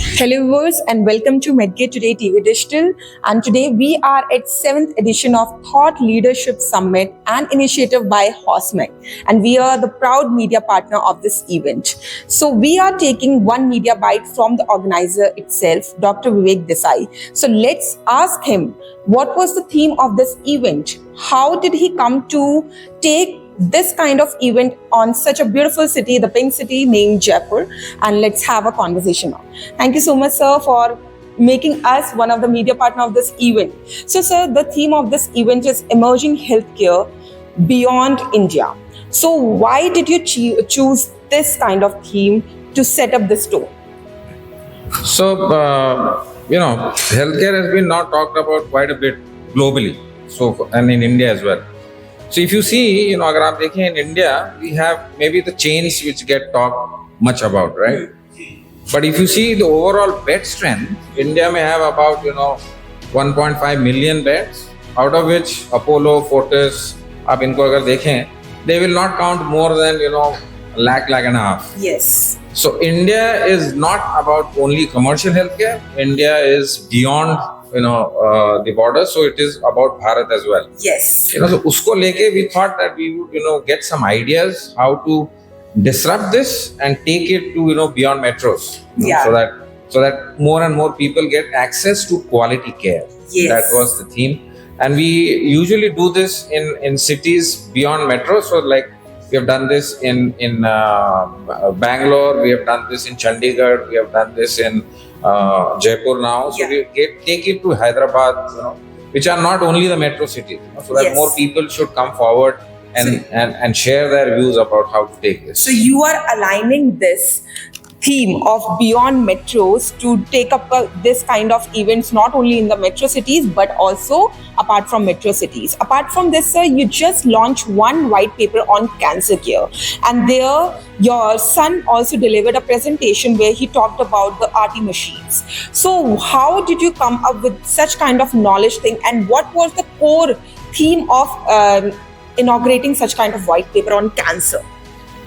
Hello viewers and welcome to Medgate Today TV Digital, and today we are at 7th edition of Thought Leadership Summit, an initiative by HOSMEC, and we are the proud media partner of this event. So we are taking one media bite from the organizer itself, Dr. Vivek Desai. So let's ask him, what was the theme of this event? How did he come to take this kind of event on such a beautiful city, the pink city named Jaipur? And let's have a conversation now. Thank you so much, sir, for making us one of the media partner of this event. So, sir, the theme of this event is emerging healthcare beyond India. So why did you choose this kind of theme to set up this tour? So, healthcare has been now talked about quite a bit globally, and in India as well. So if you see, agar aap dekhein, in India, we have maybe the chains which get talked much about, right? But if you see the overall bed strength, India may have about, 1.5 million beds, out of which Apollo, Fortis, aap inko agar dekhein, they will not count more than, lakh and a half. Yes. So India is not about only commercial healthcare. India is beyond the border, so it is about Bharat as well. Yes. So usko leke we thought that we would get some ideas how to disrupt this and take it to beyond metros. Yeah. So that more and more people get access to quality care. Yes. That was the theme, and we usually do this in cities beyond metro. So like we have done this in Bangalore, we have done this in Chandigarh, we have done this in Jaipur now. So we take it to Hyderabad, which are not only the metro cities, so that more people should come forward and share their views about how to take this. So you are aligning this theme of beyond metros to take up this kind of events not only in the metro cities but also apart from metro cities. Apart from this, sir, you just launched one white paper on cancer care, and there your son also delivered a presentation where he talked about the RT machines. So how did you come up with such kind of knowledge thing, and what was the core theme of inaugurating such kind of white paper on cancer?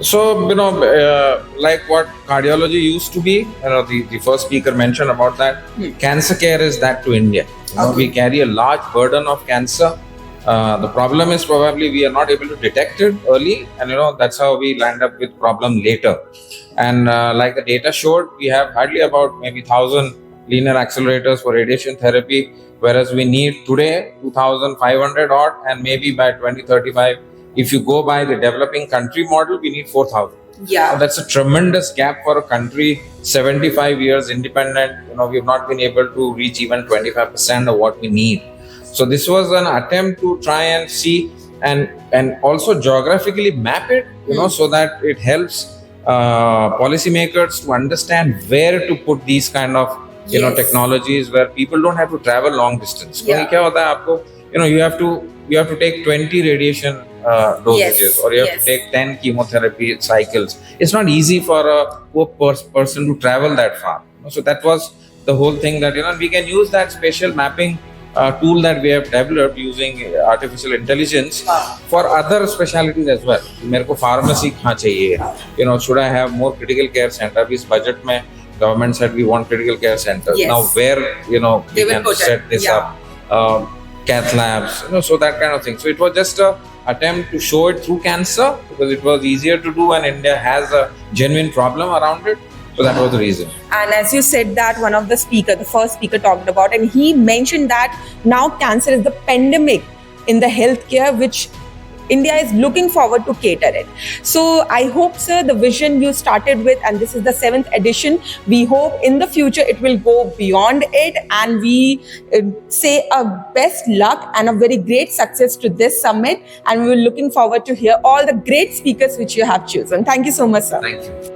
So, like what cardiology used to be, the first speaker mentioned about that, cancer care is that to India. We carry a large burden of cancer. The problem is probably we are not able to detect it early, and that's how we land up with problem later. And like the data showed, we have hardly about maybe 1,000 linear accelerators for radiation therapy, whereas we need today 2,500 odd, and maybe by 2035, if you go by the developing country model, we need 4,000. Yeah. So that's a tremendous gap for a country, 75 years independent. We've not been able to reach even 25% of what we need. So this was an attempt to try and see and also geographically map it, so that it helps policymakers to understand where to put these kind of technologies where people don't have to travel long distance. Yeah. You have to take 20 radiation dosages, or you have to take 10 chemotherapy cycles. It's not easy for a poor person to travel that far. So that was the whole thing, that we can use that spatial mapping tool that we have developed using artificial intelligence for other specialties as well. मेरे को pharmacy कहाँ चाहिए? Should I have more critical care center? अभी इस budget में government said we want critical care centers. Now where we can set this up? Cath labs, so that kind of thing. So it was just an attempt to show it through cancer, because it was easier to do and India has a genuine problem around it. So that was the reason. And as you said that one of the first speaker talked about, and he mentioned that now cancer is the pandemic in the healthcare, which India is looking forward to cater it. So I hope, sir, the vision you started with, and this is the 7th edition, we hope in the future it will go beyond it, and we say a best luck and a very great success to this summit, and we're looking forward to hear all the great speakers which you have chosen. Thank you so much, sir. Thank you.